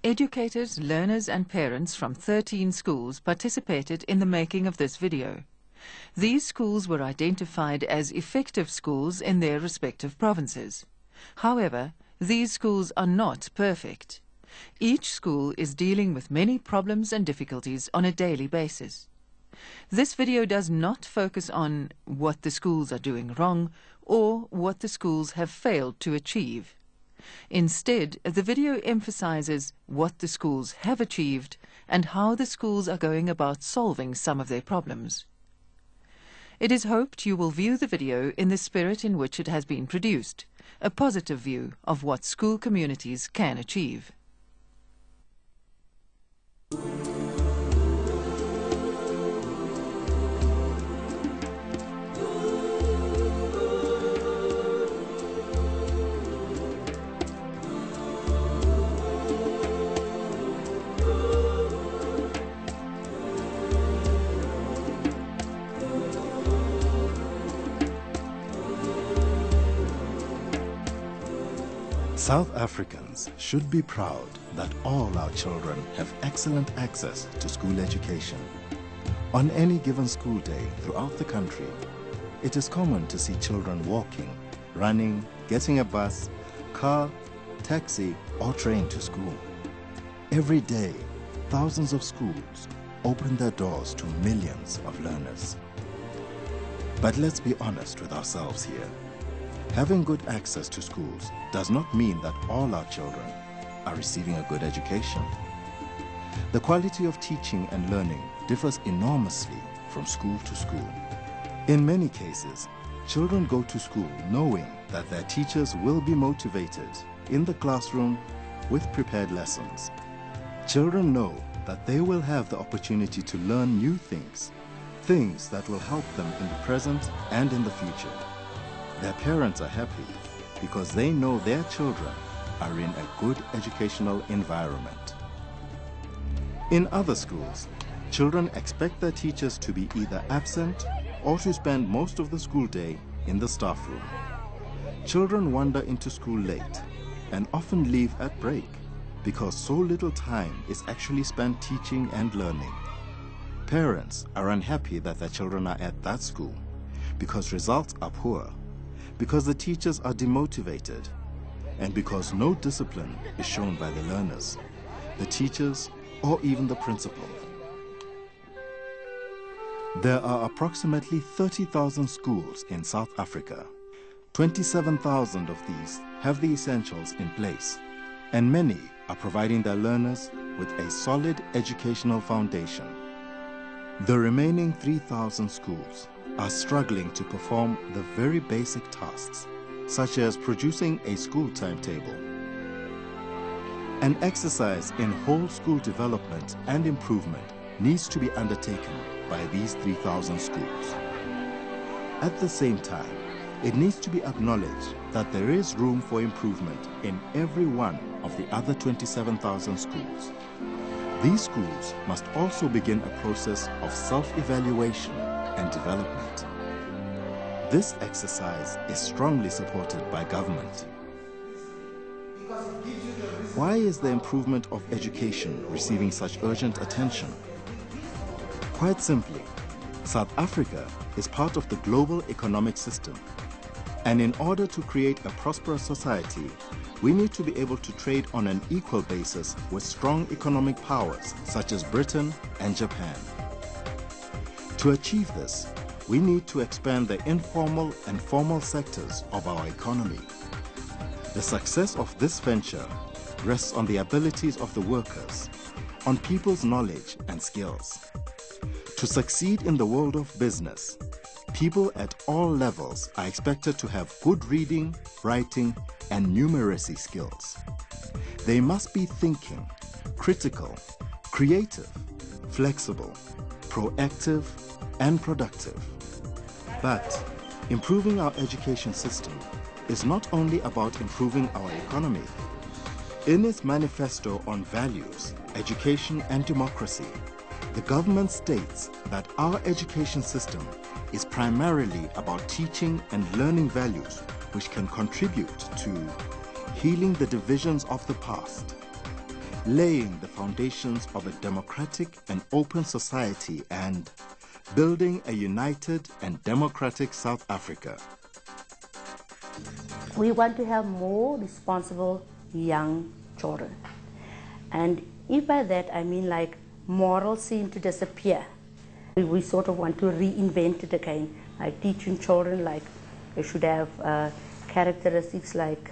Educators, learners and parents from 13 schools participated in the making of this video. These schools were identified as effective schools in their respective provinces. However, these schools are not perfect. Each school is dealing with many problems and difficulties on a daily basis. This video does not focus on what the schools are doing wrong or what the schools have failed to achieve. Instead, the video emphasizes what the schools have achieved and how the schools are going about solving some of their problems. It is hoped you will view the video in the spirit in which it has been produced, a positive view of what school communities can achieve. South Africans should be proud that all our children have excellent access to school education. On any given school day throughout the country, it is common to see children walking, running, getting a bus, car, taxi or train to school. Every day, thousands of schools open their doors to millions of learners. But let's be honest with ourselves here. Having good access to schools does not mean that all our children are receiving a good education. The quality of teaching and learning differs enormously from school to school. In many cases, children go to school knowing that their teachers will be motivated in the classroom with prepared lessons. Children know that they will have the opportunity to learn new things, things that will help them in the present and in the future. Their parents are happy because they know their children are in a good educational environment. In other schools, children expect their teachers to be either absent or to spend most of the school day in the staff room. Children wander into school late and often leave at break because so little time is actually spent teaching and learning. Parents are unhappy that their children are at that school because results are poor, because the teachers are demotivated, and because no discipline is shown by the learners, the teachers, or even the principal. There are approximately 30,000 schools in South Africa. 27,000 of these have the essentials in place, and many are providing their learners with a solid educational foundation. The remaining 3,000 schools are struggling to perform the very basic tasks, such as producing a school timetable. An exercise in whole school development and improvement needs to be undertaken by these 3,000 schools. At the same time, it needs to be acknowledged that there is room for improvement in every one of the other 27,000 schools. These schools must also begin a process of self-evaluation and development. This exercise is strongly supported by government. Why is the improvement of education receiving such urgent attention? Quite simply, South Africa is part of the global economic system, and in order to create a prosperous society, we need to be able to trade on an equal basis with strong economic powers such as Britain and Japan. To achieve this, we need to expand the informal and formal sectors of our economy. The success of this venture rests on the abilities of the workers, on people's knowledge and skills. To succeed in the world of business, people at all levels are expected to have good reading, writing, and numeracy skills. They must be thinking, critical, creative, flexible, proactive, and productive. But improving our education system is not only about improving our economy. In its manifesto on values, education and democracy, the government states that our education system is primarily about teaching and learning values which can contribute to healing the divisions of the past, laying the foundations of a democratic and open society and building a united and democratic South Africa. We want to have more responsible young children. And if by that I mean like morals seem to disappear, we sort of want to reinvent it again, like teaching children like they should have characteristics like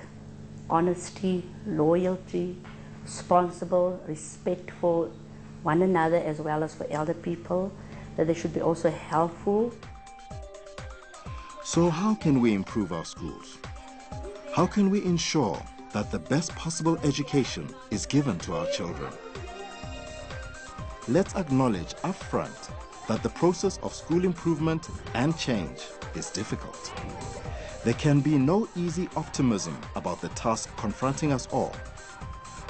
honesty, loyalty, responsible, respect for one another as well as for elder people, that they should be also helpful. So how can we improve our schools? How can we ensure that the best possible education is given to our children? Let's acknowledge upfront that the process of school improvement and change is difficult. There can be no easy optimism about the task confronting us all.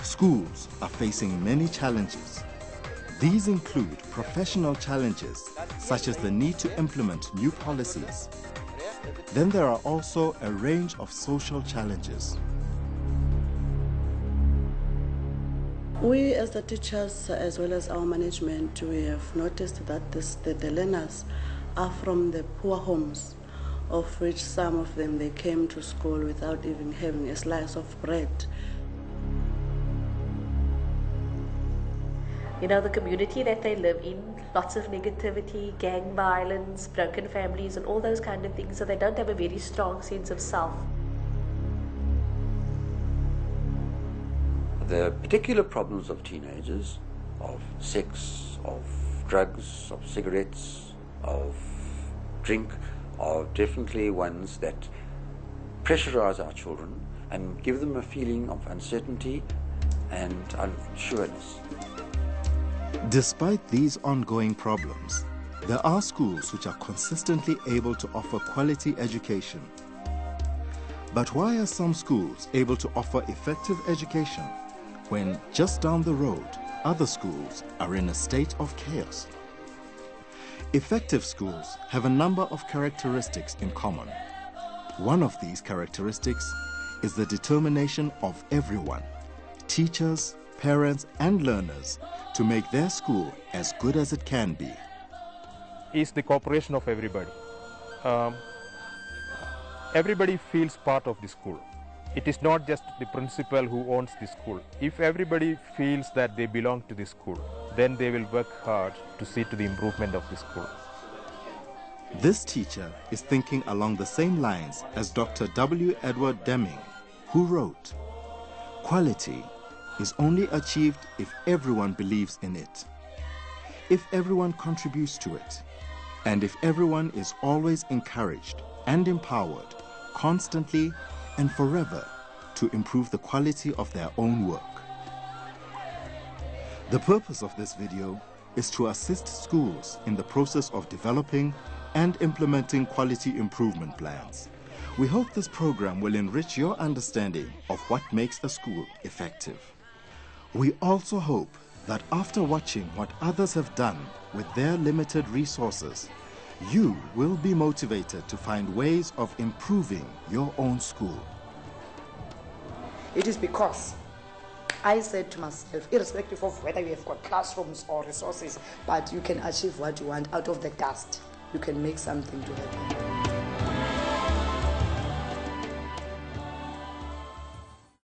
Schools are facing many challenges. These include professional challenges, such as the need to implement new policies. Then there are also a range of social challenges. We as the teachers, as well as our management, we have noticed that the learners are from the poor homes, of which some of them, they came to school without even having a slice of bread. You know, the community that they live in, lots of negativity, gang violence, broken families, and all those kind of things, so they don't have a very strong sense of self. The particular problems of teenagers, of sex, of drugs, of cigarettes, of drink, are definitely ones that pressurize our children and give them a feeling of uncertainty and unsureness. Despite these ongoing problems, there are schools which are consistently able to offer quality education. But why are some schools able to offer effective education when just down the road, other schools are in a state of chaos? Effective schools have a number of characteristics in common. One of these characteristics is the determination of everyone, teachers, parents, and learners, to make their school as good as it can be. Is the cooperation of everybody. Everybody feels part of the school. It is not just the principal who owns the school. If everybody feels that they belong to the school, then they will work hard to see to the improvement of the school. This teacher is thinking along the same lines as Dr. W. Edward Deming, who wrote, "Quality is only achieved if everyone believes in it, if everyone contributes to it, and if everyone is always encouraged and empowered, constantly and forever, to improve the quality of their own work." The purpose of this video is to assist schools in the process of developing and implementing quality improvement plans. We hope this program will enrich your understanding of what makes a school effective. We also hope that after watching what others have done with their limited resources, you will be motivated to find ways of improving your own school. It is because I said to myself, irrespective of whether you have got classrooms or resources, but you can achieve what you want out of the dust. You can make something to happen.